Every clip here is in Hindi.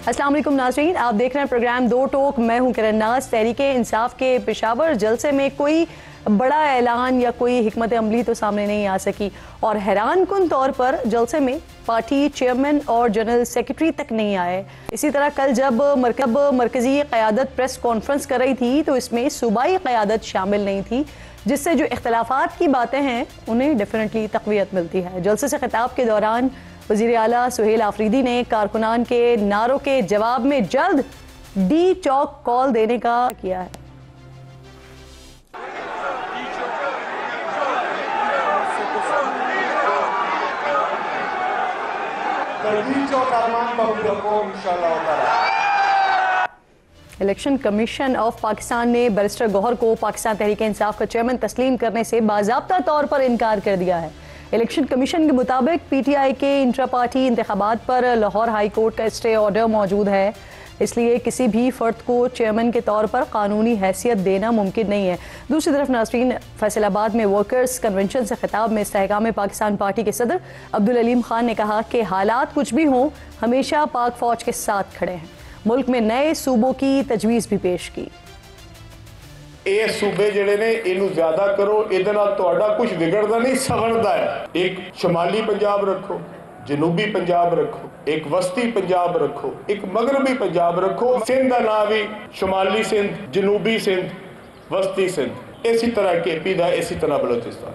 अस्सलाम वालेकुम नाज़रीन, आप देख रहे हैं प्रोग्राम दो टोक। मैं हूं किरण नाज। तहरीक इंसाफ के पेशावर जलसे में कोई बड़ा ऐलान या कोई हिकमत अमली तो सामने नहीं आ सकी और हैरान कुन तौर पर जलसे में पार्टी चेयरमैन और जनरल सेक्रेटरी तक नहीं आए। इसी तरह कल जब मरकजी क़यादत प्रेस कॉन्फ्रेंस कर रही थी तो इसमें सूबाई क़यादत शामिल नहीं थी, जिससे जो इख्तलाफात की बातें हैं उन्हें डेफिनेटली तक़वियत मिलती है। जलसे से खिताब के दौरान वज़ीर आला सुहेल आफरीदी ने कारकुनान के नारों के जवाब में जल्द डी चौक कॉल देने का किया है। इलेक्शन कमीशन ऑफ पाकिस्तान ने बैरिस्टर गौहर को पाकिस्तान तहरीक इंसाफ का चेयरमैन तस्लीम करने से बाज़ाब्ता तौर पर इनकार कर दिया है। इलेक्शन कमीशन के मुताबिक पीटीआई के इंट्रा पार्टी इंतखाबात पर लाहौर हाई कोर्ट का स्टे ऑर्डर मौजूद है, इसलिए किसी भी फर्द को चेयरमैन के तौर पर कानूनी हैसियत देना मुमकिन नहीं है। दूसरी तरफ नाज़रीन, फैसलाबाद में वर्कर्स कन्वेंशन से खिताब में इस्तेहकाम पाकिस्तान पार्टी के सदर अब्दुल अलीम खान ने कहा कि हालात कुछ भी हों, हमेशा पाक फौज के साथ खड़े हैं। मुल्क में नए सूबों की तजवीज़ भी पेश की। ਇਹ सूबे ਜਿਹੜੇ ਨੇ ਇਹਨੂੰ ਜ਼ਿਆਦਾ ਕਰੋ, ਇਹਦੇ ਨਾਲ ਤੁਹਾਡਾ ਕੁਝ ਵਿਗੜਦਾ ਨਹੀਂ, ਸਵਰਦਾ ਹੈ। ਇੱਕ ਸ਼ਮਾਲੀ ਪੰਜਾਬ ਰੱਖੋ, जनूबी पंजाब रखो, एक वस्ती पंजाब रखो, एक मगरबी पंजाब रखो। सिंध का नाम भी शुमाली सिंध, जनूबी सिंध, वस्ती सिंध, इसी तरह केपी का, इसी तरह बलोचिस्तान।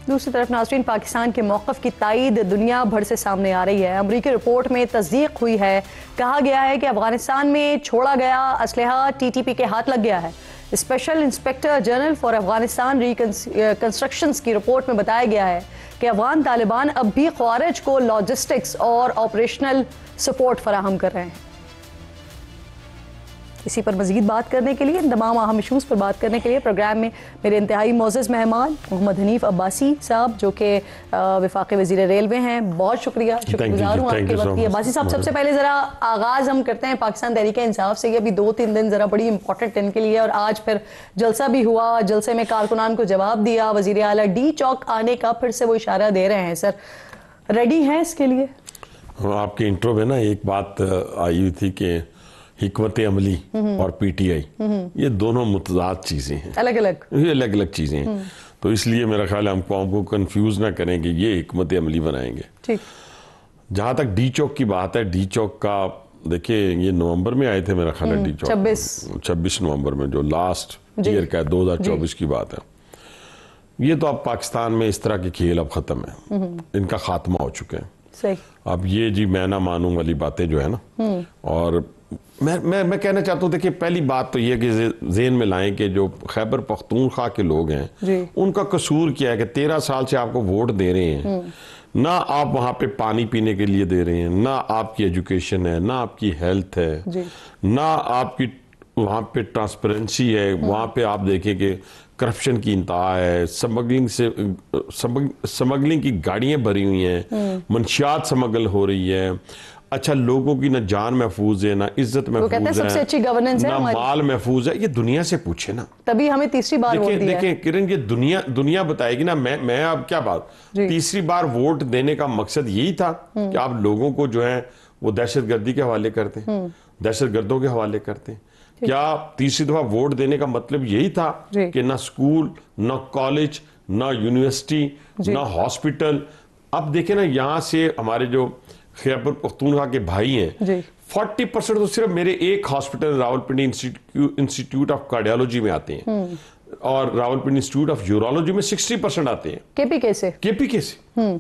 दूसरी तरफ नाज़रीन, पाकिस्तान के मौक़िफ़ की तायद दुनिया भर से सामने आ रही है। अमरीकी रिपोर्ट में तस्दीक हुई है। कहा गया है कि अफगानिस्तान में छोड़ा गया असलहा TTP के हाथ लग गया है। Special inspector general for Afghanistan reconstructions की रिपोर्ट में बताया गया है कि अफगान तालिबान अब भी ख्वारिज को लॉजिस्टिक्स और ऑपरेशनल सपोर्ट फराहम कर रहे हैं। इसी पर मजीद बात करने के लिए, तमाम अहम इशूज़ पर बात करने के लिए प्रोग्राम में मेरे इंतहाई मोअज़्ज़ज़ मेहमान मोहम्मद हनीफ अब्बासी साहब, जो कि वफाक़ी वज़ीर रेलवे हैं। बहुत शुक्रगुज़ार हूँ आपके वक्त की। अब्बासी साहब, सबसे पहले ज़रा आगाज़ हम करते हैं पाकिस्तान तहरीक इंसाफ से। अभी 2-3 दिन ज़रा बड़ी इंपॉर्टेंट इनके लिए, और आज फिर जलसा भी हुआ। जलसे में कारकुनान को जवाब दिया। वज़ीर आला डी चौक आने का फिर से वो इशारा दे रहे हैं। सर, रेडी हैं इसके लिए? आपके इंट्रो में ना एक बात आई हुई थी कि हिकमत अमली और पीटीआई ये दोनों मुतज़ाद चीज़ें हैं, अलग अलग चीज़ें हैं। तो इसलिए मेरा ख्याल है हमको कंफ्यूज ना करें कि ये हिकमत अमली बनाएंगे। ठीक। जहाँ तक डी चौक की बात है, डी चौक का देखिए, ये नवंबर में आए थे मेरा ख्याल है। डी चौक 26 नवंबर में, जो लास्ट ईयर का 2024 की बात है। ये तो अब पाकिस्तान में इस तरह के खेल अब ख़त्म है, इनका खात्मा हो चुके हैं। सही। अब ये जी मैं ना मानूं वाली बातें जो है ना, और मैं कहना चाहता हूँ, देखिए पहली बात तो ये कि ज़हन में लाएं कि जो खैबर पख्तूनख्वा के लोग हैं उनका कसूर क्या है कि 13 साल से आपको वोट दे रहे हैं, ना आप वहाँ पे पानी पीने के लिए दे रहे हैं, ना आपकी एजुकेशन है, ना आपकी हेल्थ है, ना आपकी वहाँ पे ट्रांसपेरेंसी है। वहाँ पे आप देखें कि करप्शन की इंतहा है, स्मगलिंग की गाड़ियाँ भरी हुई हैं, मंशियात स्मगल हो रही है। अच्छा, लोगों की ना जान महफूज है, ना इज्जत महफूज है, सबसे अच्छी गवर्नेंस है, ना माल महफूज है। ये दुनिया से पूछे ना, तभी हमें तीसरी बार वोट दिया है। देखिए किरण, ये दुनिया बताएगी ना। मैं अब क्या बात, तीसरी बार वोट देने का मकसद यही था कि आप लोगों को जो है वो दहशतगर्दी के हवाले करते हैं, दहशतगर्दों के हवाले करते हैं। क्या तीसरी दफा वोट देने का मतलब यही था कि ना स्कूल, ना कॉलेज, ना यूनिवर्सिटी, ना हॉस्पिटल। अब देखे ना, यहाँ से हमारे जो खैबर पख्तूनख्वा के भाई हैं, 40% तो सिर्फ मेरे एक hospital Rawalpindi institute of cardiology में आते हैं, और रावलपिंडी इंस्टीट्यूट ऑफ यूरोलॉजी में 60% आते हैं। केपीके से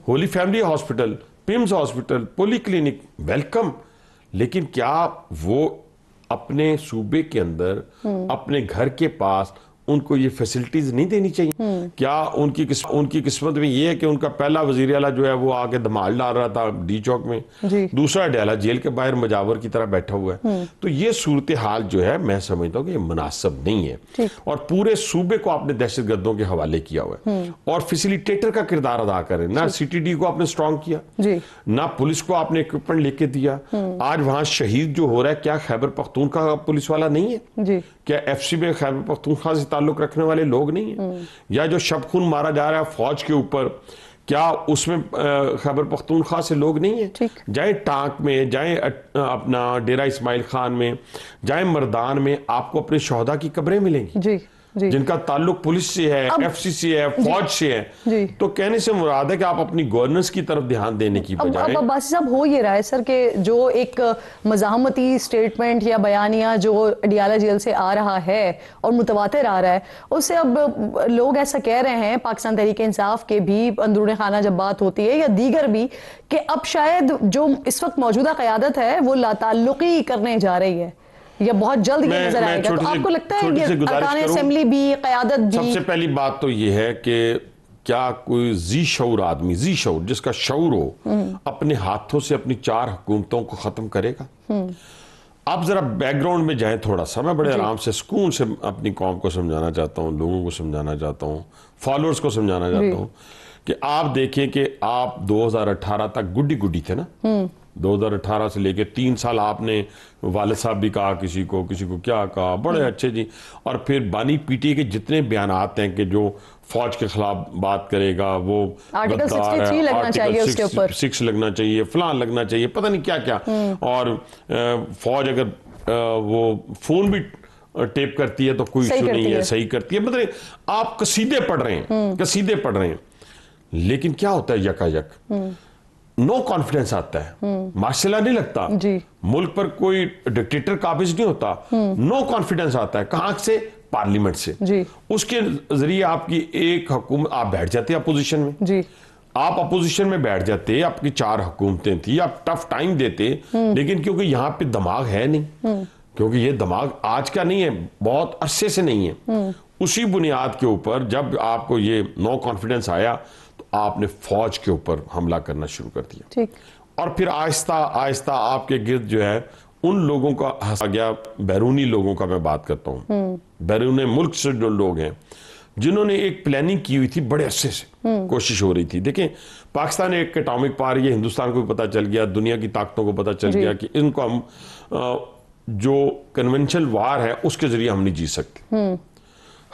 holy family hospital, PIMS hospital, polyclinic, welcome. लेकिन क्या वो अपने सूबे के अंदर, अपने घर के पास उनको ये फैसिलिटीज नहीं देनी चाहिए? क्या उनकी किस्मत में ये है कि उनका पहला वजीर आला जो है वो आके धमाल डाल रहा था डी चौक में, दूसरा डाला जेल के बाहर मजावर की तरह बैठा हुआ है। तो ये सूरत हाल जो है, मैं समझता हूँ कि ये मुनासिब नहीं है, और पूरे सूबे को आपने दहशतगर्दों के हवाले किया हुआ है, और फैसिलिटेटर का किरदार अदा करें ना। CTD को आपने स्ट्रॉन्ग किया ना, पुलिस को आपने इक्विपमेंट लेके दिया। आज वहां शहीद जो हो रहा है, क्या खैबर पख्तूनख्वा का पुलिस वाला नहीं है? क्या FC में खैबर पख्तूनख्वा से ताल्लुक रखने वाले लोग नहीं है? या जो शब खून मारा जा रहा है फौज के ऊपर, क्या उसमें खैबर पख्तूनख्वा से लोग नहीं है? जाए टांक में, जाए अपना डेरा इस्माइल खान में, जाए मर्दान में, आपको अपने शोहदा की कब्रें मिलेंगी जी, जी। जिनका ताल्लुक पुलिस से है, एफसीसी है, फौज से है। तो कहने से मुराद है कि आप अपनी गवर्नेंस की तरफ ध्यान देने की बजाय अब अब्बासी साहब हो ये रहा है सर कि जो एक मज़ाहमती स्टेटमेंट या बयानिया जो अडियाला जेल से आ रहा है और मुतवातिर आ रहा है, उससे अब लोग ऐसा कह रहे हैं, पाकिस्तान तहरीक इंसाफ के भी अंदरूनी खाना जब बात होती है या दीगर भी, कि अब शायद जो इस वक्त मौजूदा क़यादत है वो लाताल्लुकी करने जा रही है या बहुत जल्द ये नजर आएगा। तो आपको लगता है कि अरकान असेंबली भी, क़यादत भी? सबसे पहली बात तो ये है कि क्या कोई जी शऊर आदमी, जी शऊर जिसका शऊर हो, अपने हाथों से अपनी 4 हुकूमतों को खत्म करेगा? आप जरा बैकग्राउंड में जाएं थोड़ा सा। मैं बड़े आराम से सुकून से अपनी कौम को समझाना चाहता हूँ, लोगों को समझाना चाहता हूँ, फॉलोअर्स को समझाना चाहता हूँ कि आप देखें कि आप 2018 तक गुड्डी गुड्डी थे ना। 2018 से लेके 3 साल आपने वालिद साहब भी कहा, किसी को क्या कहा, बड़े अच्छे जी। और फिर बानी पीटीए के जितने बयानात हैं कि जो फौज के खिलाफ बात करेगा वो आर्टिकल 63 लगना चाहिए, उसके ऊपर 6 लगना चाहिए, फलान लगना चाहिए, पता नहीं क्या क्या। और फौज अगर वो फोन भी टेप करती है तो कोई इशू नहीं है, सही करती है। मतलब आप कसीदे पढ़ रहे हैं, कसीदे पढ़ रहे हैं, लेकिन क्या होता है यकायक नो कॉन्फिडेंस आता है, माशाल्लाह नहीं लगता जी। मुल्क पर कोई डिक्टेटर काबिज नहीं होता, नो कॉन्फिडेंस आता है। कहां से? पार्लियामेंट से जी। उसके जरिए आपकी एक हुकूमत, आप बैठ जाते अपोजिशन में जी। आप अपोजिशन में बैठ जाते, आपकी 4 हुकूमतें थी, आप टफ टाइम देते, लेकिन क्योंकि यहां पे दिमाग है नहीं, क्योंकि ये दिमाग आज का नहीं है, बहुत अरसे से नहीं है, उसी बुनियाद के ऊपर जब आपको ये नो कॉन्फिडेंस आया तो आपने फौज के ऊपर हमला करना शुरू कर दिया। ठीक। और फिर आहिस्ता आहिस्ता आपके गिर्द जो है उन लोगों का हंसा गया, बैरूनी लोगों का मैं बात करता हूँ, बैरून मुल्क से जो लोग हैं जिन्होंने एक प्लानिंग की हुई थी, बड़े अरसे से कोशिश हो रही थी। देखें, पाकिस्तान एक एटॉमिक पावर, ये हिंदुस्तान को भी पता चल गया, दुनिया की ताकतों को पता चल गया कि इनको हम जो कन्वेंशनल वार है उसके जरिए हम नहीं जीत सकते।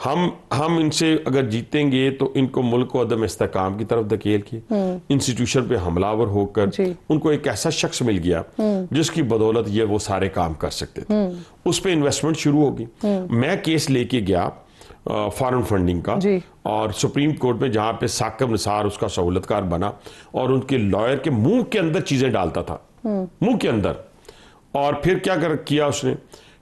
हम इनसे अगर जीतेंगे तो इनको मुल्क को अदम इस्तेकाम की तरफ धकेल के इंस्टीट्यूशन पे हमलावर होकर उनको एक ऐसा शख्स मिल गया जिसकी बदौलत ये वो सारे काम कर सकते थे। उस पर इन्वेस्टमेंट शुरू होगी। मैं केस लेके गया फॉरेन फंडिंग का, और सुप्रीम कोर्ट में जहां पे साकिब निसार उसका सहूलतकार बना और उनके लॉयर के मुंह के अंदर चीजें डालता था, मुंह के अंदर। और फिर क्या किया उसने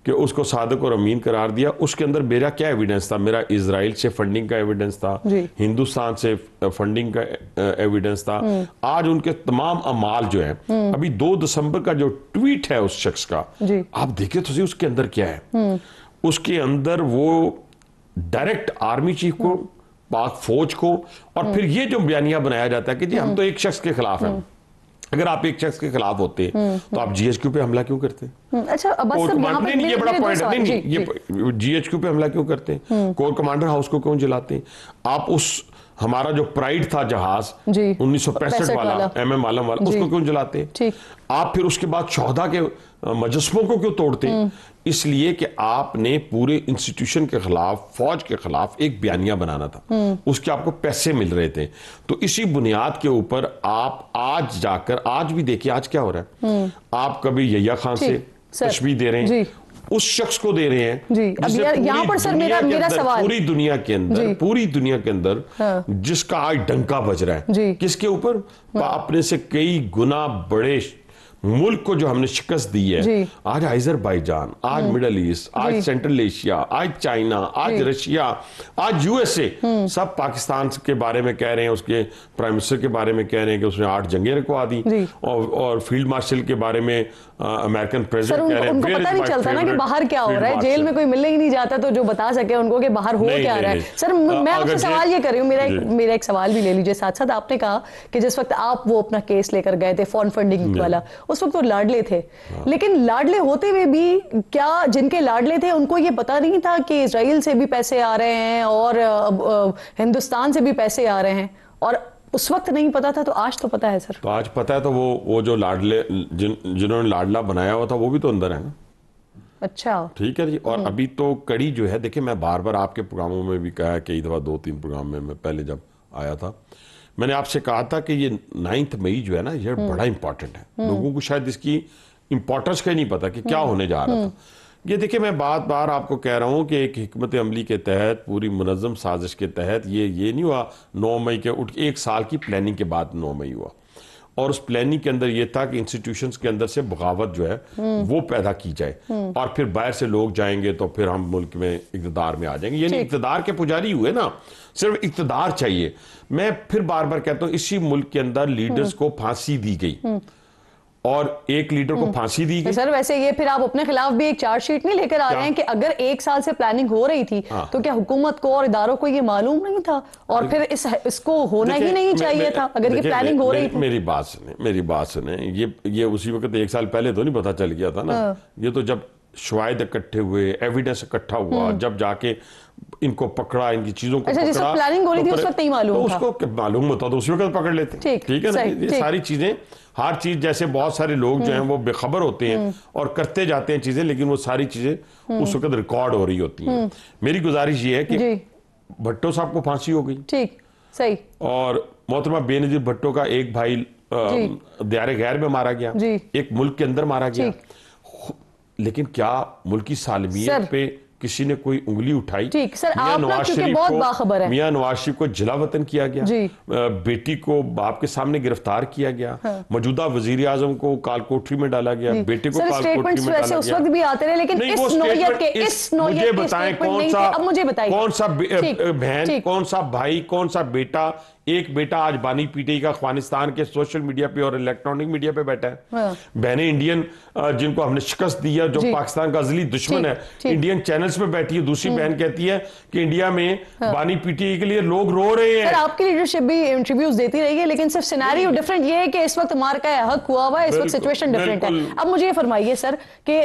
कि उसको सादिक और अमीन करार दिया। उसके अंदर मेरा क्या एविडेंस था? मेरा इजराइल से फंडिंग का एविडेंस था, हिंदुस्तान से फंडिंग का एविडेंस था। आज उनके तमाम अमाल जो है, अभी 2 दिसंबर का जो ट्वीट है उस शख्स का, आप देखें तो सही उसके अंदर क्या है। उसके अंदर वो डायरेक्ट आर्मी चीफ को, पाक फौज को, और फिर ये जो बयानिया बनाया जाता है कि जी हम तो एक शख्स के खिलाफ हैं। अगर आप एक शख्स के खिलाफ होते तो आप जीएचक्यू पे हमला क्यों करते? अच्छा, ये बड़ा पॉइंट है। नहीं, ये जीएचक्यू पे हमला क्यों करते? कोर कमांडर हाउस को क्यों जलाते? आप उस हमारा जो प्राइड था जहाज 1965 वाला, MM आलम वाला, उसको क्यों जलाते? आप फिर उसके बाद शोहदा के मजस्मों को क्यों तोड़ते? इसलिए कि आपने पूरे इंस्टीट्यूशन के खिलाफ, फौज के खिलाफ एक बयानिया बनाना था, उसके आपको पैसे मिल रहे थे। तो इसी बुनियाद के ऊपर आप आज जाकर, आज भी देखिए आज क्या हो रहा है, आप कभी यहिया खान से तशबीह दे रहे हैं, उस शख्स को दे रहे हैं जी। अब यहाँ पर सर मेरा सवाल, पूरी दुनिया के अंदर जिसका आज डंका बज रहा है, किसके ऊपर? अपने से कई गुना बड़े मुल्क को जो हमने शिकस्त दी है। आज अजरबैजान, आज मिडल ईस्ट, आज सेंट्रल एशिया, आज चाइना, आज रशिया, आज यूएसए, सब पाकिस्तान के बारे में कह रहे हैं, उसके प्राइम मिनिस्टर के बारे में कह रहे हैं कि उसने 8 जंगें रुकवा दी, और फील्ड मार्शल के बारे में अमेरिकन प्रेसिडेंट कह रहे हैं। उनको पता नहीं चलता ना कि बाहर क्या हो रहा है, जेल में कोई मिलने ही नहीं जाता तो जो बता सके उनको कि बाहर हो क्या रहा है। सर मैं आपसे सवाल ये कर रही हूँ, मेरा एक सवाल भी ले लीजिए साथ साथ। आपने कहा कि जिस वक्त आप वो अपना केस लेकर गए थे फॉरेन फंडिंग वाला, उस वक्त तो लाडले थे, लेकिन लाडले होते हुए भी क्या जिनके लाडले थे उनको ये पता नहीं था कि इजराइल से भी पैसे आ रहे हैं और हिंदुस्तान से भी पैसे आ रहे हैं? और उस वक्त नहीं पता था तो आज तो पता है सर। तो आज पता है, तो वो जो लाडले जिन्होंने लाडला बनाया हुआ था वो भी तो अंदर है ना। अच्छा, ठीक है जी। और अभी तो कड़ी जो है, देखिए मैं बार बार आपके प्रोग्रामों में भी कहा है, कई दफा 2-3 प्रोग्राम में मैं पहले जब आया था, मैंने आपसे कहा था कि ये 9 मई जो है ना, ये बड़ा इंपॉर्टेंट है। लोगों को शायद इसकी इंपॉर्टेंस का ही नहीं पता कि क्या होने जा रहा था। ये देखिए, मैं बार आपको कह रहा हूं कि एक हिकमत अमली के तहत, पूरी मुनज़्ज़म साजिश के तहत ये नहीं हुआ 9 मई के उठ के, 1 साल की प्लानिंग के बाद 9 मई हुआ। और उस प्लानिंग के अंदर ये था कि इंस्टीट्यूशंस के अंदर से बगावत जो है वो पैदा की जाए, और फिर बाहर से लोग जाएंगे तो फिर हम मुल्क में इक़्तिदार में आ जाएंगे। यानी इक़्तिदार के पुजारी हुए ना, सिर्फ इक़्तिदार चाहिए। मैं फिर बार कहता हूँ, इसी मुल्क के अंदर लीडर्स को फांसी दी गई, और एक लीडर को फांसी दी गई। सर वैसे ये फिर आप अपने खिलाफ भी एक चार्जशीट नहीं लेकर आ रहे हैं कि अगर 1 साल से प्लानिंग हो रही थी तो क्या हुकूमत को और इदारों को ये मालूम नहीं था, और फिर इसको होना ही नहीं चाहिए था अगर ये प्लानिंग हो रही थी? मेरी बात सुने, ये उसी वक्त 1 साल पहले तो नहीं पता चल गया था ना। ये तो जब शवाहिद इकट्ठे हुए, एविडेंस इकट्ठा हुआ, जब जाके इनको पकड़ा, इनकी चीजों को पकड़ा, प्लानिंग हो रही थी उस वक्त नहीं मालूम था। उसको मालूम होता तो उसी वक्त पकड़ लेते। ठीक है ना। ये सारी चीजें, हर चीज, जैसे बहुत सारे लोग जो हैं वो बेखबर होते हैं और करते जाते हैं चीजें, लेकिन वो सारी चीजें उस वक्त रिकॉर्ड हो रही होती हैं। मेरी गुजारिश ये है कि भट्टो साहब को फांसी हो गई, ठीक, सही, और मोहतरमा बेनजीर भट्टो का एक भाई दियारे गैर में मारा गया, एक मुल्क के अंदर मारा गया। लेकिन क्या मुल्क की सालमियत पे किसी ने कोई उंगली उठाई? ठीक सर, आप लोग क्योंकि बहुत बाखबर हैं। मियां नवाज शरीफ को जिला वतन किया गया, बेटी को बाप के सामने गिरफ्तार किया गया, मौजूदा वजीर आजम को काल कोठरी में डाला गया, बेटे को काल कोठरी में डाला गया। उस वक्त भी आते रहे, लेकिन इस नौयत के मुझे बताएं कौन सा बहन, कौन सा भाई, कौन सा बेटा, एक बेटा आज बानी पीटीआई का अफगानिस्तान के सोशल मीडिया पे और इलेक्ट्रॉनिक मीडिया पे बैठा है। बहनें इंडियन जिनको हमने शिकस्त दी है, जो पाकिस्तान का अजली दुश्मन है, इंडियन चैनल्स पे बैठी है। दूसरी बहन कहती है कि इंडिया में बानी पीटीआई के लिए लोग रो रहे हैं। आपकी लीडरशिप भी इंटरव्यूज देती रही है, लेकिन सिर्फ सिनेरियो डिफरेंट ये है कि इस वक्त मार्का हक हुआ हुआ है, इस वक्त सिचुएशन डिफरेंट है। अब मुझे ये फरमाइए सर कि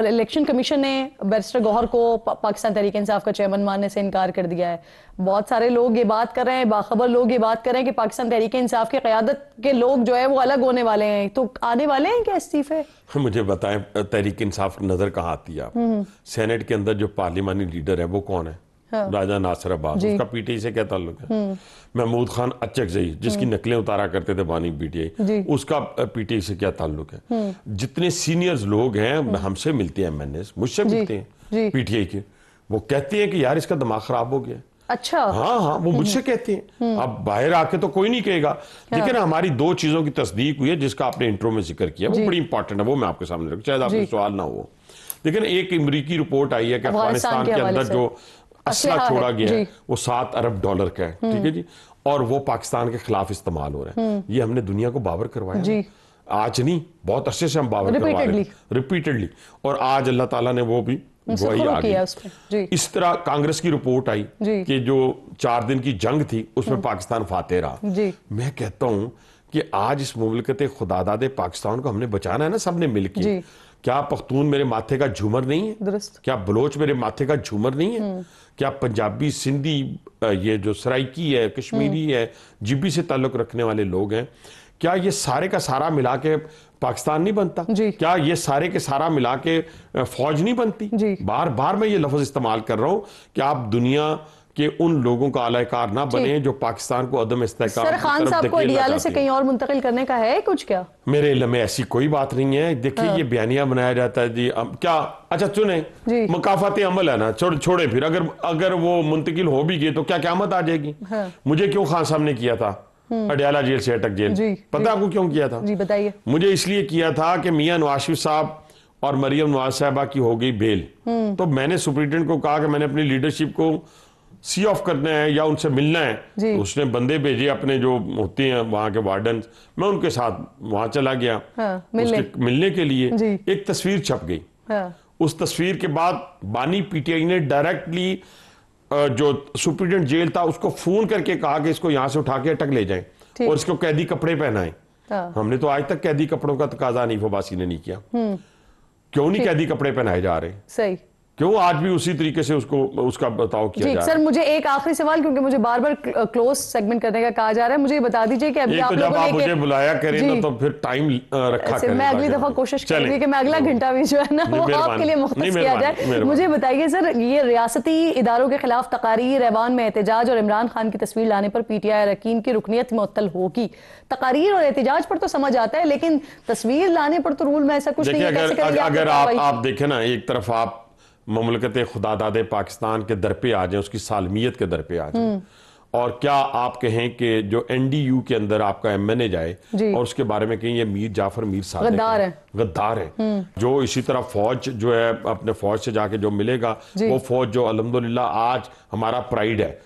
इलेक्शन कमीशन ने बैरिस्टर गौहर को पाकिस्तान तहरीक इंसाफ का चेयरमैन मानने से इनकार कर दिया है। बहुत सारे लोग ये बात कर रहे हैं, बाखबर लोग ये बात कर रहे हैं कि पाकिस्तान तहरीक इंसाफ की क़यादत के लोग जो है वो अलग होने वाले हैं, तो आने वाले हैं क्या इस्तीफे? मुझे बताएं, तहरीक इंसाफ नजर कहाँ आती है? सेनेट के अंदर जो पार्लिमानी लीडर है वो कौन है? राजा नासिर अब्बास, उसका पीटीआई से क्या ताल्लुक है? महमूद खान अचकजई, जिसकी नकलें उतारा करते थे बानी पीटीआई, उसका पीटीआई से क्या ताल्लुक है? जितने सीनियर्स लोग हैं हमसे मिलते हैं, एमएनएस मुझसे मिलते हैं पीटीआई के, वो कहते हैं कि यार इसका दिमाग खराब हो गया। अच्छा, हाँ, वो मुझसे कहते हैं। अब बाहर आके तो कोई नहीं कहेगा, लेकिन हमारी 2 चीजों की तस्दीक हुई है जिसका आपने इंट्रो में जिक्र किया, वो बड़ी इंपॉर्टेंट है, वो मैं आपके सामने रखूं, शायद आपके सवाल ना हो। लेकिन एक अमरीकी रिपोर्ट आई है कि अफगानिस्तान के अंदर जो असला छोड़ा गया है वो $7 अरब का है, ठीक है जी, और वो पाकिस्तान के खिलाफ इस्तेमाल हो रहा है। ये हमने दुनिया को बावर करवाया, आज नहीं, बहुत अरसे से हम बावर करवा रहे हैं, रिपीटेडली, और आज अल्लाह ताला ने वो भी गवाही आ गई। इस तरह कांग्रेस की रिपोर्ट आई कि जो 4 दिन की जंग थी उसमें पाकिस्तान फातेह रहा। मैं कहता हूं कि आज इस मुमलकत खुदादाद पाकिस्तान को हमने बचाना है ना, सबने मिलकर। क्या पख्तून मेरे माथे का झूमर नहीं है? क्या बलोच मेरे माथे का झूमर नहीं है? क्या पंजाबी, सिंधी, ये जो सराइकी है, कश्मीरी है, जिब्बी से ताल्लुक रखने वाले लोग हैं, क्या ये सारे का सारा मिला के पाकिस्तान नहीं बनता? क्या ये सारे के सारा मिला के फौज नहीं बनती? बार बार मैं ये लफ्ज इस्तेमाल कर रहा हूं कि आप दुनिया कि उन लोगों का आलाकार ना बने जो पाकिस्तान को अदम इस्तेहकाम। सर खान साहब को अडियाले से कहीं और मुंतकिल करने का है कुछ क्या? मेरे इल्म में ऐसी कोई बात नहीं है। देखिए ये बयानिया बनाया जाता है जी, क्या अच्छा सुने, मकाफाती अमल है ना, छोड़े फिर, अगर वो मुंतकिल हो भी गए तो क्या क़यामत आ जाएगी? मुझे क्यों खान साहब ने किया था अडियाला जेल से अटक जेल? पता आपको क्यों किया था? जी बताइए। मुझे इसलिए किया था कि मियां नवाज शरीफ साहब और मरियम नवाज साहबा की हो गई बेल, तो मैंने सुप्रीटेंडेंट को कहा कि मैंने अपनी लीडरशिप को सी ऑफ करना है या उनसे मिलना है, तो उसने बंदे भेजे अपने जो होते हैं वहां के वार्डन, मैं उनके साथ वहां चला गया मिलने के लिए। एक तस्वीर छप गई, उस तस्वीर के बाद बानी पीटीआई ने डायरेक्टली जो सुप्रीटेंडेंट जेल था उसको फोन करके कहा कि इसको यहां से उठा के अटक ले जाएं और इसको कैदी कपड़े पहनाएं। हमने तो आज तक कैदी कपड़ों का तकाजा हनीफ अब्बासी ने नहीं किया। क्यों नहीं कैदी कपड़े पहनाए जा रहे? सही क्यों आज भी उसी तरीके से उसका बताओ किया जा रहा है? सर मुझे एक आखिरी सवाल, क्योंकि मुझे बार बार क्लोज सेगमेंट करने का कहा जा रहा है, मुझे ये बता दीजिए कि अभी एक तो जब आप मुझे बुलाया करें ना तो फिर टाइम रखा करें। मैं अगली दफा कोशिश करूंगी कि मैं अगला घंटा भी जो है ना वो आपके लिए मुख्तस किया जाए। मुझे बताइए सर, ये रियासती इदारों के खिलाफ तकारीर, ऐवान में एहतजाज और इमरान खान की तस्वीर लाने पर PTI अरकान की रुकनियत मुअत्तल होगी। तकारीर और एहतजाज पर तो समझ आता है, लेकिन तस्वीर लाने पर तो रूल में ऐसा कुछ नहीं है। अगर आप देखें ना, एक तरफ आप ममलकत खुदादादे पाकिस्तान के दर पे आ जाए, उसकी सालमियत के दर पे आ जाए, और क्या आप कहें कि जो NDU के अंदर आपका MNA जाए और उसके बारे में कहें ये मीर जाफर मीर सादिक गद्दार है, जो इसी तरह फौज जो है अपने फौज से जाके जो मिलेगा वो फौज जो अल्हम्दुलिल्लाह आज हमारा प्राइड है।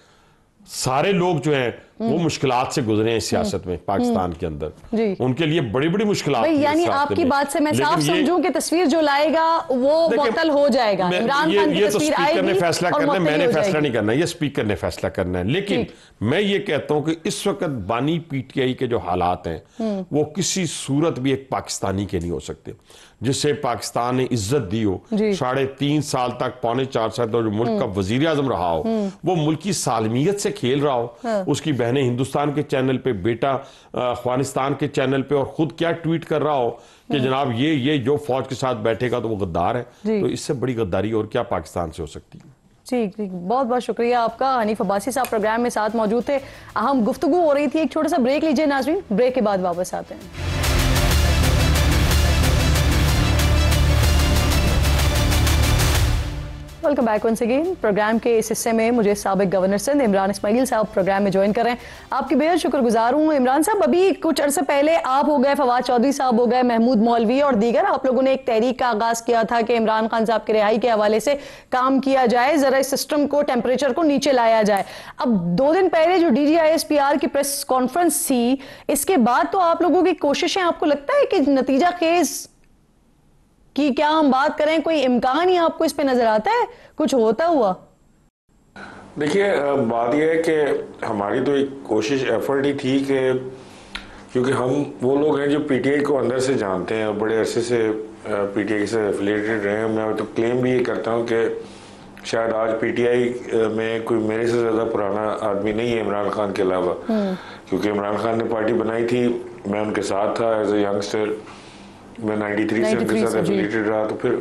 सारे लोग जो हैं वो मुश्किलात से गुजरे हैं सियासत में पाकिस्तान के अंदर, उनके लिए बड़ी बड़ी मुश्किलात। यानी आपकी बात से मैं साफ समझूं कि तस्वीर जो लाएगा वो मुअत्तल हो जाएगा। इमरान खान की तस्वीर आएगी, ने फैसला करना है, मैंने फैसला नहीं करना, ये स्पीकर ने फैसला करना है। लेकिन मैं ये कहता हूं कि इस वक्त बानी PTI के जो हालात हैं वो किसी सूरत भी एक पाकिस्तानी के नहीं हो सकते जिससे पाकिस्तान ने इज्जत दी हो। 3.5 साल तक, 4.25 साल तक जो मुल्क का वजीर आजम रहा हो, वो मुल्क की सालमियत से खेल रहा हो, उसकी बहनें हिंदुस्तान के चैनल पे, बेटा अफगानिस्तान के चैनल पे, और खुद क्या ट्वीट कर रहा हो कि जनाब ये जो फौज के साथ बैठेगा तो वो गद्दार है। तो इससे बड़ी गद्दारी और क्या पाकिस्तान से हो सकती है? जी, बहुत बहुत शुक्रिया आपका। हनीफ अब्बासी साहब प्रोग्राम में साथ मौजूद थे, अहम गुफ्तगू हो रही थी। एक छोटा सा ब्रेक लीजिए नाज़रीन, ब्रेक के बाद वापस आते हैं। Welcome back once again. Programme के इस हिस्से में मुझे साबिक गवर्नर सिंध इमरान इस्माइल साहब प्रोग्राम में ज्वाइन कर रहे हैं। आपकी बेहद शुक्रगुजार हूँ इमरान साहब। अभी कुछ अरसे पहले आप हो गए, फवाद चौधरी साहब हो गए, महमूद मौलवी और दीगर, आप लोगों ने एक तहरीक का आगाज किया था कि इमरान खान साहब के रिहाई के हवाले से काम किया जाए, जरा इस सिस्टम को, टेम्परेचर को नीचे लाया जाए। अब 2 दिन पहले जो DGISPR की प्रेस कॉन्फ्रेंस थी, इसके बाद तो आप लोगों की कोशिशें, आपको लगता है कि नतीजा खेज कि क्या हम बात करें, कोई इम्कान ही आपको इस पे नजर आता है कुछ होता हुआ? देखिए, बात यह है कि हमारी तो एक कोशिश, एफर्ट ही थी कि क्योंकि हम वो लोग हैं जो PTI को अंदर से जानते हैं और बड़े अरसे से PTI से एफिलिएटेड रहे हैं। मैं तो क्लेम भी ये करता हूँ कि शायद आज PTI में कोई मेरे से ज़्यादा पुराना आदमी नहीं है इमरान खान के अलावा, क्योंकि इमरान खान ने पार्टी बनाई थी, मैं उनके साथ था एज ए यंगस्टर, मैं 93 से उनके साथ एफिलिएटेड रहा। तो फिर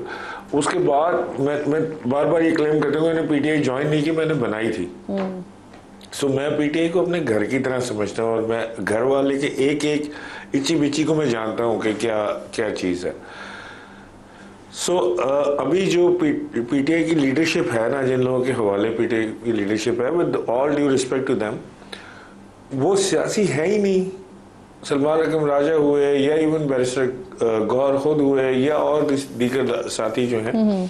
उसके बाद मैं बार बार ये क्लेम करता हूँ, मैंने PTI ज्वाइन नहीं की, मैंने बनाई थी। सो मैं PTI को अपने घर की तरह समझता हूँ और मैं घर वाले के एक एक इची बिची को मैं जानता हूँ कि क्या क्या चीज़ है। सो अभी जो PTI की लीडरशिप है ना, जिन लोगों के हवाले PTI की लीडरशिप है, with all due respect to them, वो सियासी है ही नहीं। सलमान अकरम राजा हुए या इवन बैरिस्टर गौर खुद हुए या और दीगर साथी जो हैं,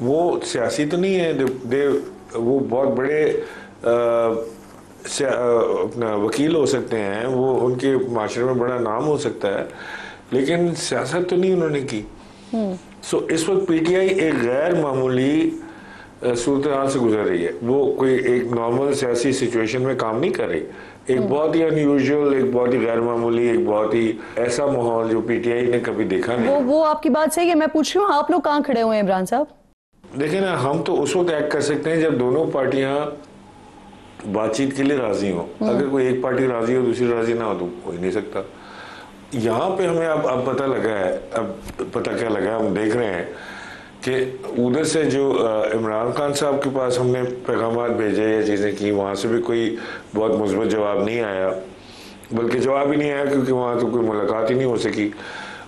वो सियासी तो नहीं है। वो बहुत बड़े अपना वकील हो सकते हैं, वो उनके माशरे में बड़ा नाम हो सकता है, लेकिन सियासत तो नहीं उन्होंने की। सो इस वक्त PTI एक गैर मामूली सूरत हाल से गुजर रही है। वो कोई एक नॉर्मल सियासी सिचुएशन में काम नहीं कर रही। एक बहुत ही अनयूजुअल, एक बहुत ही गैर मामूली, एक बहुत ही ऐसा माहौल जो PTI ने कभी देखा नहीं। वो आपकी बात सही है। मैं पूछ रही हूँ, आप लोग कहाँ खड़े हुए हैं इमरान साहब? देखिए ना, हम तो उस वक्त एक्ट कर सकते हैं जब दोनों पार्टियां बातचीत के लिए राजी हो। अगर कोई एक पार्टी राजी हो, दूसरी राजी ना हो, तो हो ही नहीं सकता। यहाँ पे हमें अब पता लगा है, अब पता क्या लगा, हम देख रहे हैं कि उधर से जो इमरान खान साहब के पास हमने पैगामात भेजे या चीज़ें की, वहाँ से भी कोई बहुत मुस्बत जवाब नहीं आया, बल्कि जवाब ही नहीं आया क्योंकि वहाँ तो कोई मुलाकात ही नहीं हो सकी।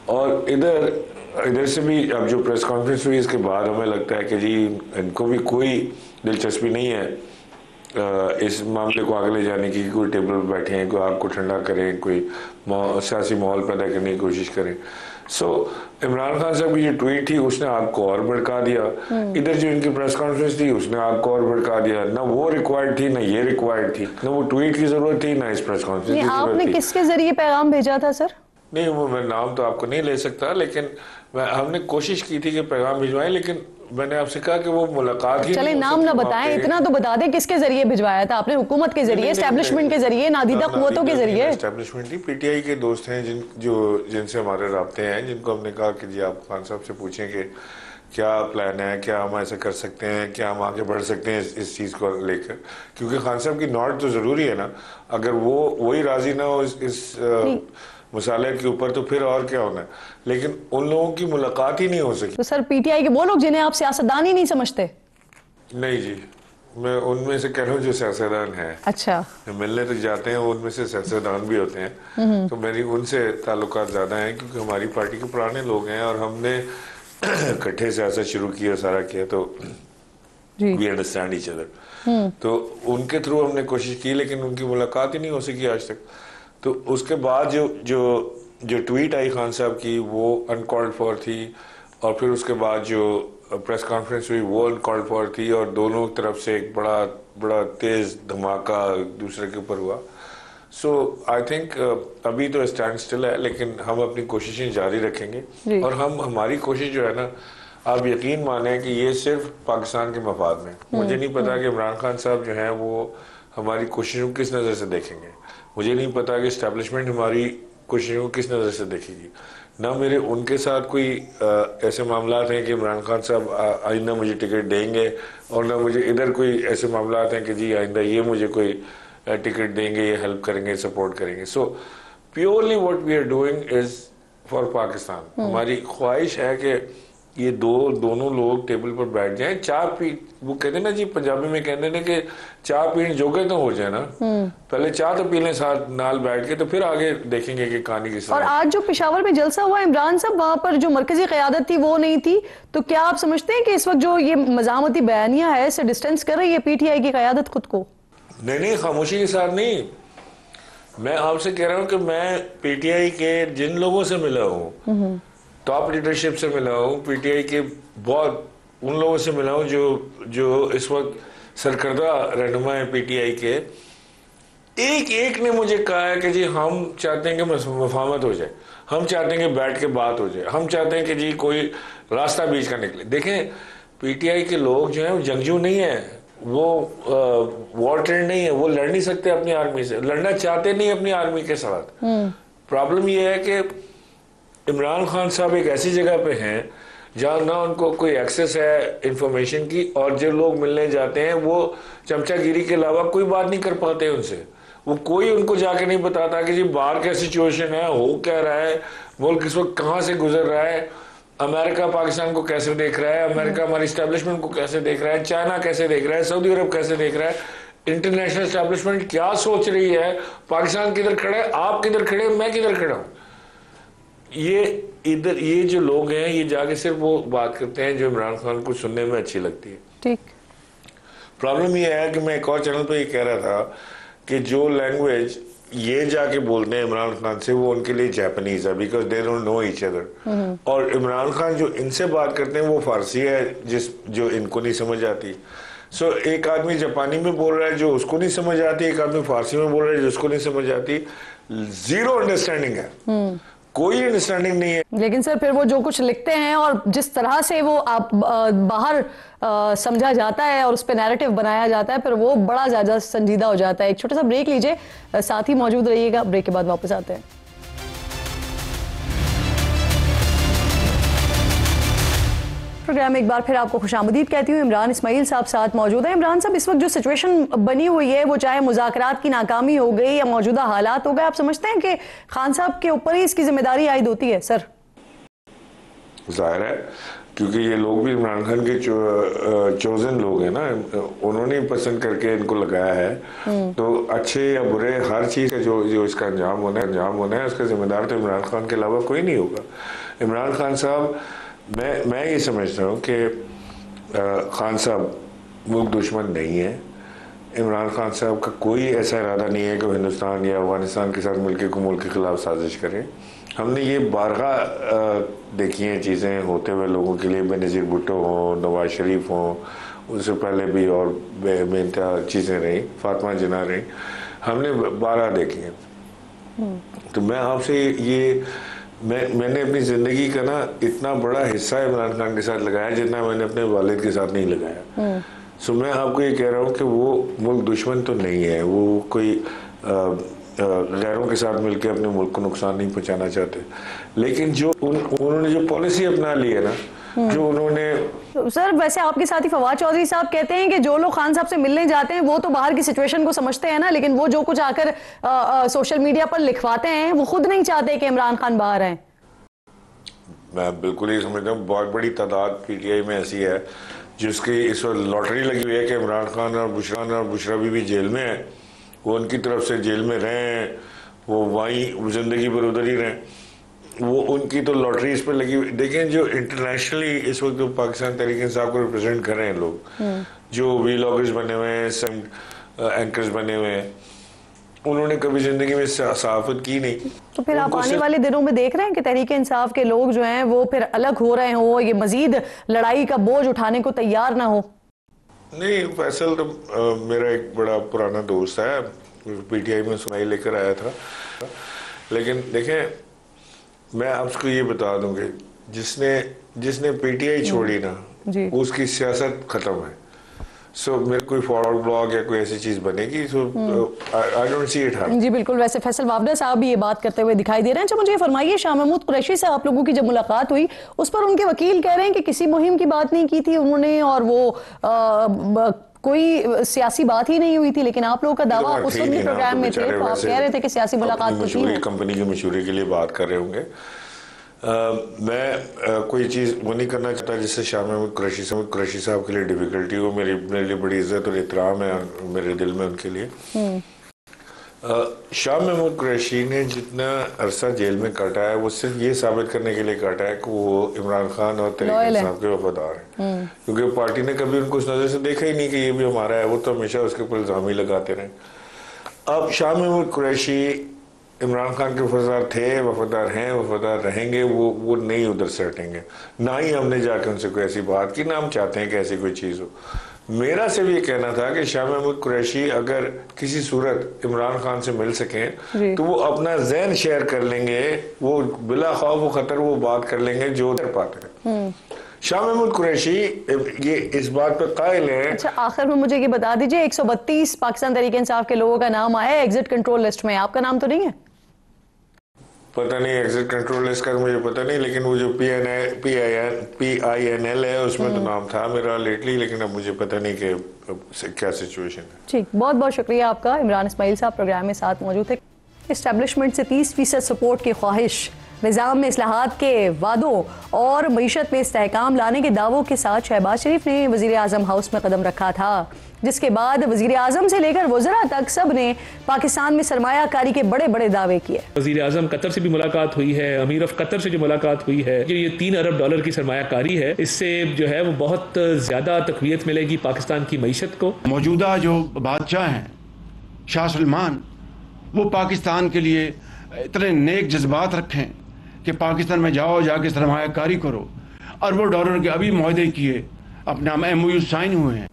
और इधर से भी अब जो प्रेस कॉन्फ्रेंस हुई, इसके बाद हमें लगता है कि जी इनको भी कोई दिलचस्पी नहीं है इस मामले को आगे ले जाने की। कोई टेबल पर बैठे हैं, कोई आपको ठंडा करें, कोई सियासी माहौल पैदा करने की कोशिश करें। सो इमरान खान साहब की जो ट्वीट थी उसने आपको और भड़का दिया। इधर जो इनकी प्रेस कॉन्फ्रेंस थी उसने आपको और भड़का दिया। ना वो रिक्वायर्ड थी, ना ये रिक्वायर्ड थी, ना वो ट्वीट की जरूरत थी, ना इस प्रेस कॉन्फ्रेंस की जरूरत थी। आपने किसके जरिए पैगाम भेजा था सर? नहीं, वो मैं नाम तो आपको नहीं ले सकता, लेकिन हमने कोशिश की थी कि पैगाम भिजवाएं, लेकिन मैंने आपसे कहा कि वो मुलाकात ही चले नाम ना बताएं, इतना तो बता दें किसके जरिए भिजवाया था आपने? हुकूमत के जरिए, एस्टेब्लिशमेंट के जरिए, नादीदा कुव्वतों के जरिए? एस्टेब्लिशमेंट ही PTI के दोस्त हैं जिनसे हमारे राब्ते हैं, जिनको हमने कहा कि जी आप खान साहब से पूछें कि क्या प्लान है, क्या हम ऐसा कर सकते हैं, क्या हम आगे बढ़ सकते हैं इस चीज़ को लेकर, क्योंकि खान साहब की नॉट तो ज़रूरी है ना। अगर वही राज़ी ना हो इस मसाले के ऊपर तो फिर और क्या होना है। लेकिन उन लोगों की मुलाकात ही नहीं हो सकी। तो सर पीटीआई के वो लोग जिन्हें आप सियासतदान ही नहीं समझते? नहीं जी, मैं उनमें से कह रहा हूँ जो सियासतदान है। अच्छा, मिलने तक जाते हैं, उनमें से सियासतदान भी होते हैं, तो मेरी उनसे ताल्लुकात ज़्यादा हैं, क्योंकि हमारी पार्टी के पुराने लोग हैं और हमने इकट्ठे सियासत शुरू किया, सारा किया, तो वी अंडरस्टैंड ईच अदर। तो उनके थ्रू हमने कोशिश की, लेकिन उनकी मुलाकात ही नहीं हो सकी आज तक। तो उसके बाद जो ट्वीट आई खान साहब की वो अनकॉल्ड फॉर थी, और फिर उसके बाद जो प्रेस कॉन्फ्रेंस हुई वो अनकॉल्ड फॉर थी, और दोनों तरफ से एक बड़ा तेज धमाका दूसरे के ऊपर हुआ। सो आई थिंक अभी तो स्टैंड स्टिल है, लेकिन हम अपनी कोशिशें जारी रखेंगे। और हमारी कोशिश जो है ना, आप यकीन माने कि ये सिर्फ पाकिस्तान के मफाद में। मुझे नहीं पता कि इमरान खान साहब जो हैं वो हमारी कोशिशों को किस नज़र से देखेंगे, मुझे नहीं पता कि इस्टेब्लिशमेंट हमारी कोशिशों को किस नज़र से देखेगी। ना मेरे उनके साथ कोई ऐसे मामलात हैं कि इमरान खान साहब आइंदा मुझे टिकट देंगे, और ना मुझे इधर कोई ऐसे मामलात हैं कि जी आइंदा ये मुझे कोई टिकट देंगे, ये हेल्प करेंगे, सपोर्ट करेंगे। So purely what we are doing is for Pakistan. हमारी ख्वाहिश है कि ये दोनों लोग टेबल पर बैठ जाएं, चाय पी, वो कहते हैं ना जी, पंजाबी में कहते हैं कि चाय पीने जोगे तो हो जाए ना, पहले चाय तो पी लें साथ नाल बैठ के, तो फिर आगे देखेंगे कि कहानी किस। और आज जो पेशावर में जलसा हुआ इमरान साहब, वहां पर जो मरकजी क़यादत थी वो नहीं थी, तो क्या आप समझते हैं कि इस वक्त जो ये मज़ामती बयानिया है इससे डिस्टेंस कर रही है पीटीआई की क़यादत खुद को? नहीं, खामोशी के साथ नहीं। मैं आपसे कह रहा हूँ कि मैं पीटीआई के जिन लोगों से मिला हूँ, टॉप लीडरशिप से मिला हूँ, पीटीआई के बहुत उन लोगों से मिला हूँ जो इस वक्त सरकर्दा रहनुमा है पीटीआई के, एक ने मुझे कहा है कि जी हम चाहते हैं कि मफाहमत हो जाए, हम चाहते हैं कि बैठ के बात हो जाए, हम चाहते हैं कि जी कोई रास्ता बीच का निकले। देखें, पीटीआई के लोग जो हैं वो जंगजू नहीं है, वो वॉर ट्रेंड नहीं है, वो लड़ नहीं सकते अपनी आर्मी से, लड़ना चाहते नहीं अपनी आर्मी के साथ। प्रॉब्लम ये है कि इमरान खान साहब एक ऐसी जगह पे हैं जहाँ ना उनको कोई एक्सेस है इंफॉर्मेशन की, और जो लोग मिलने जाते हैं वो चमचागिरी के अलावा कोई बात नहीं कर पाते उनसे। वो कोई उनको जाके नहीं बताता कि जी बाहर क्या सिचुएशन है, हो क्या रहा है, मुल्क इस वक्त कहाँ से गुजर रहा है, अमेरिका पाकिस्तान को कैसे देख रहा है, अमेरिका हमारी इस्टेब्लिशमेंट को कैसे देख रहा है, चाइना कैसे देख रहा है, सऊदी अरब कैसे देख रहा है, इंटरनेशनल इस्टेब्लिशमेंट क्या सोच रही है, पाकिस्तान किधर खड़ा है, आप किधर खड़े, मैं किधर खड़ा हूँ। ये जो लोग हैं ये जाके सिर्फ वो बात करते हैं जो इमरान खान को सुनने में अच्छी लगती है। ठीक। प्रॉब्लम ये है कि मैं एक और चैनल पे ये कह रहा था कि जो लैंग्वेज ये जाके बोलते हैं इमरान खान से, वो उनके लिए जापानीज है, because they don't know each other. और इमरान खान जो इनसे बात करते हैं वो फारसी है जो इनको नहीं समझ आती। सो एक आदमी जापानी में बोल रहा है जो उसको नहीं समझ आती, एक आदमी फारसी में बोल रहा है जो उसको नहीं समझ आती। जीरो अंडरस्टैंडिंग है, कोई अंडरस्टैंडिंग नहीं है। लेकिन सर फिर वो जो कुछ लिखते हैं और जिस तरह से वो आप बाहर समझा जाता है और उस पर नैरेटिव बनाया जाता है, फिर वो बड़ा ज्यादा संजीदा हो जाता है। एक छोटा सा ब्रेक लीजिए, साथ ही मौजूद रहिएगा, ब्रेक के बाद वापस आते हैं। प्रोग्राम में एक बार फिर आपको खुशामदीद कहती हूँ। इमरान इस्माइल साहब साथ मौजूद है। इमरान साहब, इस वक्त जो सिचुएशन बनी हुई है वो चाहे मुज़ाकरात की नाकामी हो गई या मौजूदा हालात हो गए, आप समझते हैं कि खान साहब के ऊपर ही इसकी जिम्मेदारी आयद होती है? सर जाहिर है, क्योंकि ये लोग भी इमरान खान के चोजन लोग हैं ना, उन्होंने पसंद करके इनको लगाया है। तो अच्छे या बुरे हर चीज़ का जो इसका अंजाम होना है उसका जिम्मेदार तो इमरान खान के अलावा कोई नहीं होगा। इमरान खान साहब, मैं ये समझता हूँ कि खान साहब मुल्क दुश्मन नहीं है। इमरान खान साहब का कोई ऐसा इरादा नहीं है कि वो हिंदुस्तान या अफगानिस्तान के साथ मिलकर को मुल्क के खिलाफ साजिश करें। हमने ये बारहा देखी हैं चीज़ें होते हुए लोगों के लिए, बेनज़ीर भुट्टो हों, नवाज शरीफ हों, उनसे पहले भी और बेइंतहा चीज़ें रहीं, फातिमा जिन्ना रहीं, हमने बारहा देखी हैं। तो मैं आपसे मैंने अपनी ज़िंदगी का ना इतना बड़ा हिस्सा इमरान खान के साथ लगाया जितना मैंने अपने वालिद के साथ नहीं लगाया। सो मैं आपको ये कह रहा हूँ कि वो मुल्क दुश्मन तो नहीं है, वो कोई गैरों के साथ मिलकर अपने मुल्क को नुकसान नहीं पहुँचाना चाहते। लेकिन जो उन्होंने जो पॉलिसी अपना ली है ना, जो उन्होंने। सर वैसे आपके साथी फवाद चौधरी साहब कहते हैं कि जो लोग खान साहब से मिलने जाते हैं वो तो बाहर की सिचुएशन को समझते हैं ना, लेकिन वो जो कुछ आकर सोशल मीडिया पर लिखवाते हैं वो खुद नहीं चाहते कि इमरान खान बाहर आए। मैं बिल्कुल ही समझता हूँ, बहुत बड़ी तादाद पीटीआई में ऐसी है जिसकी इस वक्त लॉटरी लगी हुई है कि इमरान खान और बुशरा बीबी जेल में है, वो उनकी तरफ से जेल में रहें, वो वहीं जिंदगी पर उधर ही रहें, वो उनकी तो लॉटरी इस पर लगी हुई। देखें जो इंटरनेशनली इस वक्त जो पाकिस्तान तहरीक इंसाफ को रिप्रेजेंट कर रहे हैं लोग, जो वीलॉगर्स बने हुए हैं, एंकर्स बने हुए हैं, उन्होंने कभी जिंदगी में सहाफत की नहीं। तो फिर आप आने वाले दिनों में देख रहे हैं कि तहरीक इंसाफ के लोग जो हैं वो फिर अलग हो रहे हो, ये मजीद लड़ाई का बोझ उठाने को तैयार ना हो? नहीं, फैसल तो मेरा एक बड़ा पुराना दोस्त है, पीटीआई में सुनाई लेकर आया था। लेकिन देखें मैं आपको ये बता दूंगी, जिसने पीटीआई छोड़ी ना उसकी सियासत खत्म है। सो मेरे कोई फॉरवर्ड ब्लॉग या कोई ऐसी चीज बनेगी, so I don't see it happen. जी बिल्कुल। वैसे फैसल वावडा साहब भी ये बात करते हुए दिखाई दे रहे हैं। अच्छा मुझे फरमाइए, शाह महमूद कुरैशी से आप लोगों की जब मुलाकात हुई उस पर उनके वकील कह रहे हैं कि किसी मुहिम की बात नहीं की थी उन्होंने, और वो कोई सियासी बात ही नहीं हुई थी, लेकिन आप लोगों का दावा उस वक्त भी प्रोग्राम में थे तो आप कह रहे थे कि सियासी मुलाकात कुछ नहीं। कंपनी की मशहूरी के लिए बात कर रहे होंगे। मैं कोई चीज़ वो नहीं करना चाहता जिससे शाह महमूद कुरैशी साहब के लिए डिफिकल्टी हो। मेरे लिए बड़ी इज्जत और एहतराम है मेरे दिल में उनके लिए। शाह महमूद कुरैशी ने जितना अरसा जेल में काटा है वो सिर्फ ये साबित करने के लिए काटा है कि वो इमरान खान और तहरीक इंसाफ के वफादार हैं, क्योंकि पार्टी ने कभी उनको उस नज़र से देखा ही नहीं कि ये भी हमारा है। वो तो हमेशा उसके ऊपर इल्ज़ाम ही लगाते रहे। अब शाह महमूद कुरैशी इमरान खान के वफादार थे, वफादार हैं, वफादार रहेंगे, वो नहीं उधर से हटेंगे। ना ही हमने जाके उनसे कोई ऐसी बात की, ना हम चाहते हैं कि ऐसी कोई चीज़ हो। मेरा सिर्फ ये कहना था कि शाह महमूद कुरैशी अगर किसी सूरत इमरान खान से मिल सकें तो वो अपना ज़हन शेयर कर लेंगे, वो बिला खौफ व खतर वो बात कर लेंगे जो कर पाते हैं। शाह महमूद कुरैशी ये इस बात पर कायल है। अच्छा आखिर में मुझे ये बता दीजिए, 132 पाकिस्तान तहरीक इंसाफ के लोगों का नाम आया है एग्जिट कंट्रोल लिस्ट में, आपका नाम तो नहीं है? पता नहीं एग्जिट कंट्रोल लिस्ट का मुझे पता नहीं, लेकिन वो जो PINL है उसमें तो नाम था मेरा लेटली, लेकिन अब मुझे पता नहीं कि क्या सिचुएशन है। ठीक, बहुत बहुत शुक्रिया आपका। इमरान इस्माइल साहब प्रोग्राम में साथ मौजूद थे। इस्टेब्लिशमेंट से 30% सपोर्ट की ख्वाहिश, निज़ाम में इस्लाहात के वादों और मईशत में इस्तेहकाम लाने के दावों के साथ शहबाज शरीफ ने वज़ीर आज़म हाउस में कदम रखा था, जिसके बाद वज़ीर आज़म से लेकर वज़रा तक सब ने पाकिस्तान में सरमायाकारी के बड़े बड़े दावे किए। वज़ीर आज़म कतर से भी मुलाकात हुई है, अमीर ऑफ कतर से जो मुलाकात हुई है, ये $3 अरब की सरमायाकारी है, इससे जो है वो बहुत ज़्यादा तक़वियत मिलेगी पाकिस्तान की मईशत को। मौजूदा जो बादशाह हैं शाह सलमान, वो पाकिस्तान के लिए इतने नेक जज्बात रखें कि पाकिस्तान में जाओ, जाके सरमायाकारी करो। अरबों डॉलर के अभी मुआहदे किए, अपना MOU साइन हुए हैं।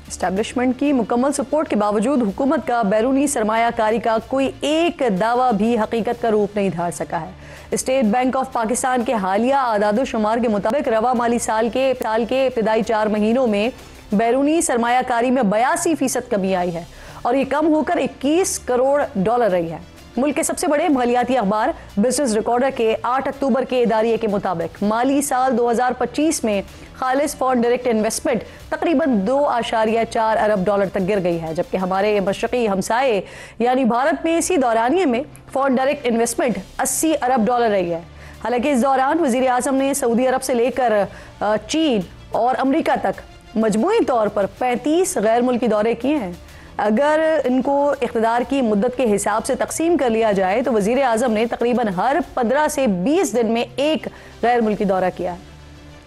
एस्टैब्लिशमेंट की मुकम्मल सपोर्ट के बावजूद हुकूमत का बैरूनी सरमायाकारी का कोई एक दावा भी हकीकत का रूप नहीं धार सका है। स्टेट बैंक ऑफ पाकिस्तान के हालिया आदादोशुमार के मुताबिक रवा माली साल के इब्तदाई 4 महीनों में बैरूनी सरमायाकारी में 82% कमी आई है और ये कम होकर $21 करोड़ रही है। मुल्क के सबसे बड़े मालियाती अखबार बिजनेस रिकॉर्डर के 8 अक्टूबर के इदारिये के मुताबिक माली साल 2025 में खालिस फॉरेन डायरेक्ट इन्वेस्टमेंट तकरीबन $2.4 अरब तक गिर गई है, जबकि हमारे मशरकी हमसाए यानी भारत में इसी दौरानिये में फॉरेन डायरेक्ट इन्वेस्टमेंट $80 अरब रही है। हालांकि इस दौरान वज़ीर आज़म ने सऊदी अरब से लेकर चीन और अमरीका तक मजमूई तौर पर 35 गैर मुल्की दौरे किए हैं। अगर इनको इक़्तिदार की मुद्दत के हिसाब से तकसीम कर लिया जाए तो वज़ीर आज़म ने तकरीबन हर 15 से 20 दिन में एक गैर मुल्की दौरा किया है।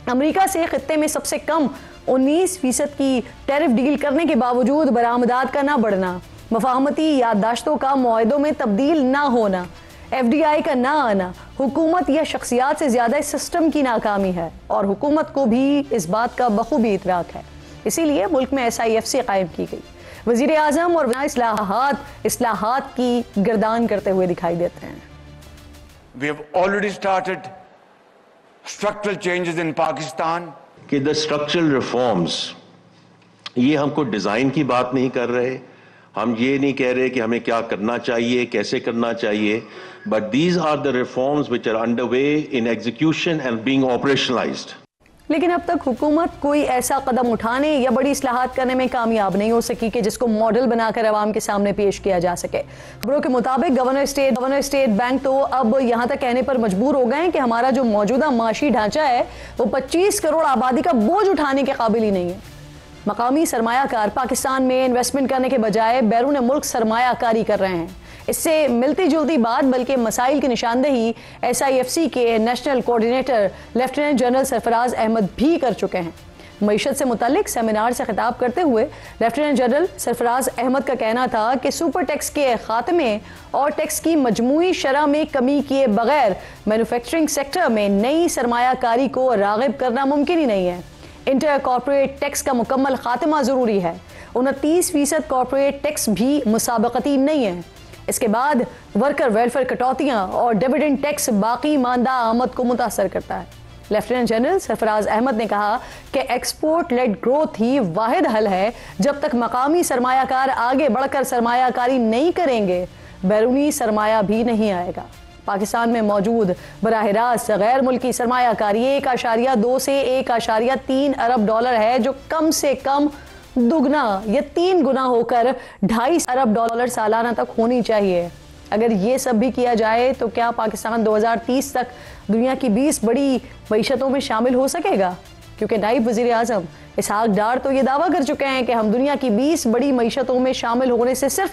अमेरिका से खित्ते में सबसे कम 19% की टैरिफ डील करने के बावजूद बरामदात का ना बढ़ना, मफाहमती याददाश्तों का मुआहदों में तब्दील ना होना, FDI का ना आना, हुकूमत या शख्सियात से ज़्यादा इस सिस्टम की नाकामी है और हुकूमत को भी इस बात का बखूबी इतराक है। इसीलिए मुल्क में SIFC कायम की गई। वज़ीर आज़म और इस्लाहात की गर्दान करते हुए दिखाई देते हैं। We have already started structural changes in Pakistan. कि the structural reforms, ये हमको डिजाइन की बात नहीं कर रहे, हम ये नहीं कह रहे कि हमें क्या करना चाहिए, कैसे करना चाहिए, but these are the reforms which are underway in execution and being operationalized. लेकिन अब तक हुकूमत कोई ऐसा कदम उठाने या बड़ी इस्लाहात करने में कामयाब नहीं हो सकी कि जिसको मॉडल बनाकर अवाम के सामने पेश किया जा सके। खबरों के मुताबिक गवर्नर स्टेट बैंक तो अब यहाँ तक कहने पर मजबूर हो गए हैं कि हमारा जो मौजूदा माशी ढांचा है वो 25 करोड़ आबादी का बोझ उठाने के काबिल ही नहीं है। मकामी सरमायाकार पाकिस्तान में इन्वेस्टमेंट करने के बजाय बैरून मुल्क सरमायाकारी कर रहे हैं। इससे मिलती जुलती बात बल्कि मसाइल की निशानदेही SIFC के national coordinator lieutenant general Sarfaraz Ahmed भी कर चुके हैं। मईशत से मुतालिक सेमिनार से खिताब करते हुए लेफ्टिनेंट जनरल सरफराज अहमद का कहना था कि सुपर टैक्स के खात्मे और टैक्स की मजमूई शरह में कमी किए बगैर मैन्युफैक्चरिंग सेक्टर में नई सरमायाकारी को राग़िब करना मुमकिन ही नहीं है। इंटर कॉर्पोरेट टैक्स का मुकम्मल खात्मा ज़रूरी है। 29% कॉर्पोरेट टैक्स भी मुसाबकती नहीं है। इसके बाद वर्कर वेलफेयर कटौतियां और डिविडेंड टैक्स बाकी मानदा आमद को मुतासर करता है। लेफ्टिनेंट जनरल सरफराज अहमद ने कहा कि एक्सपोर्ट लेड ग्रोथ ही वाहिद हल है। जब तक मकामी सरमायाकार आगे बढ़कर सरमायाकारी नहीं करेंगे बैरूनी सरमाया भी नहीं आएगा। पाकिस्तान में मौजूद बराह रास्त गैर मुल्की सरमायाकारी 1.2 से 1.3 अरब डॉलर है, जो कम से कम दुगना या 3 गुना होकर 2.5 अरब डॉलर सालाना तक होनी चाहिए। अगर ये सब भी किया जाए तो क्या पाकिस्तान 2030 तक दुनिया की 20 बड़ी मईशतों में शामिल हो सकेगा? क्योंकि नायब वज़ीर आज़म इसहाक डार तो ये दावा कर चुके हैं कि हम दुनिया की 20 बड़ी मईशतों में शामिल होने से सिर्फ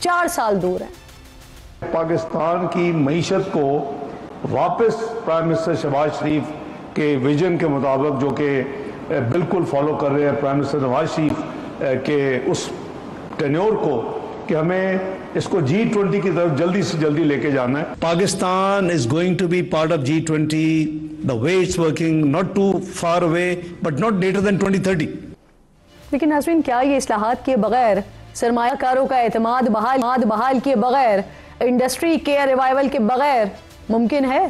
4 साल दूर हैं। पाकिस्तान की मईशत को वापस प्राइम मिनिस्टर शहबाज शरीफ के विजन के मुताबिक, जो कि बिल्कुल फॉलो कर रहे हैं प्राइम मिनिस्टर नवाज शरीफ के उस टेन्योर को, कि हमें इसको G20 की तरफ जल्दी से जल्दी लेके जाना है। Pakistan is going to be part of G20 the way it's working, not too far away but not later than 2030। लेकिन नाज़रीन, क्या ये इस्लाहात के बगैर, सरमायाकारों का एतमाद बहाल किए बगैर, इंडस्ट्री के रिवाइवल के बगैर मुमकिन है?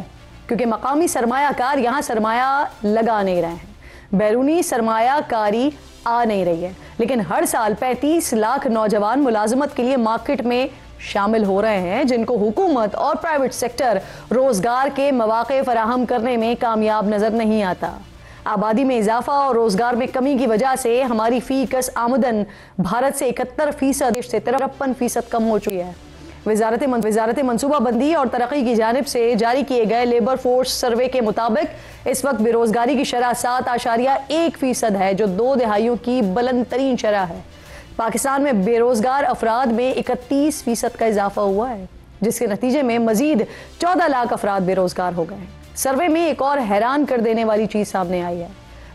क्योंकि मकामी सरमायाकार यहाँ सरमाया लगा नहीं रहे हैं, बैरूनी सरमायाकारी आ नहीं रही है। लेकिन हर साल 35 लाख नौजवान मुलाजमत के लिए मार्केट में शामिल हो रहे हैं, जिनको हुकूमत और प्राइवेट सेक्टर रोजगार के मौके फराहम करने में कामयाब नजर नहीं आता। आबादी में इजाफा और रोजगार में कमी की वजह से हमारी फी कस आमदन भारत से 71% से 53% कम हो चुकी है। वजारत मनसूबाबंदी और तरक्की की जानिब से जारी किए गए लेबर फोर्स सर्वे के मुताबिक इस वक्त बेरोजगारी की शरह 7.1% है, जो 2 दहाइयों की बुलंद तरीन शरह है। पाकिस्तान में बेरोजगार अफराद में 31% का इजाफा हुआ है, जिसके नतीजे में मजीद 14 लाख अफराद बेरोजगार हो गए हैं। सर्वे में एक और हैरान कर देने वाली चीज सामने आई है,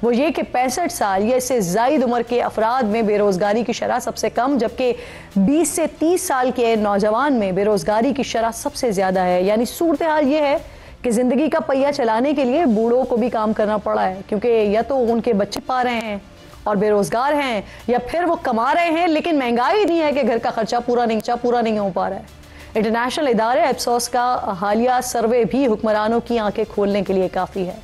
वो ये कि 65 साल या इससे जायद उम्र के अफराद में बेरोजगारी की शरह सबसे कम, जबकि 20 से 30 साल के नौजवान में बेरोजगारी की शरह सबसे ज्यादा है। यानी सूरत हाल ये है कि जिंदगी का पहिया चलाने के लिए बूढ़ों को भी काम करना पड़ा है, क्योंकि या तो उनके बच्चे पा रहे हैं और बेरोजगार हैं, या फिर वो कमा रहे हैं लेकिन महंगाई नहीं है कि घर का खर्चा पूरा नहीं हो पा रहा है। इंटरनेशनल इदारे एप्सोस का हालिया सर्वे भी हुक्मरानों की आंखें खोलने के लिए काफी है।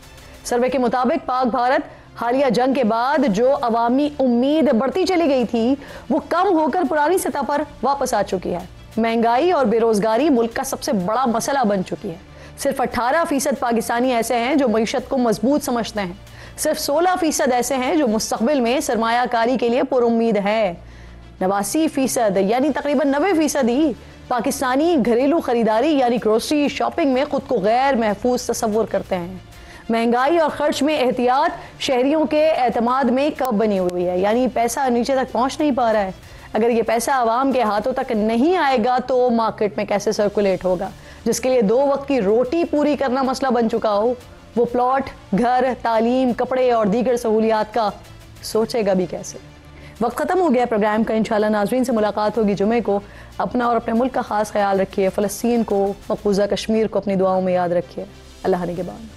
सर्वे के मुताबिक पाक भारत हालिया जंग के बाद जो अवामी उम्मीद बढ़ती चली गई थी, वो कम होकर पुरानी सतह पर वापस आ चुकी है। महंगाई और बेरोजगारी मुल्क का सबसे बड़ा मसला बन चुकी है। सिर्फ 18% पाकिस्तानी ऐसे हैं जो मईशत को मजबूत समझते हैं। सिर्फ 16% ऐसे हैं जो मुस्तकबिल में सरमायाकारी के लिए पुरुम्मीद है। 89% यानी तकरीबन 90% ही पाकिस्तानी घरेलू खरीदारी यानी ग्रोसरी शॉपिंग में खुद को गैर महफूज तस्वुर करते हैं। महंगाई और खर्च में एहतियात शहरियों के एतमाद में कब बनी हुई है, यानी पैसा नीचे तक पहुंच नहीं पा रहा है। अगर ये पैसा आवाम के हाथों तक नहीं आएगा तो मार्केट में कैसे सर्कुलेट होगा? जिसके लिए 2 वक्त की रोटी पूरी करना मसला बन चुका हो, वो प्लॉट, घर, तालीम, कपड़े और दीगर सहूलियात का सोचेगा भी कैसे? वक्त ख़त्म हो गया प्रोग्राम का। इंशाल्लाह नाज़रीन से मुलाकात होगी जुमे को। अपना और अपने मुल्क का ख़ास ख्याल रखिए। फ़लस्तीन को, मकबूजा कश्मीर को अपनी दुआओं में याद रखिए। अल्लाह निगहबान।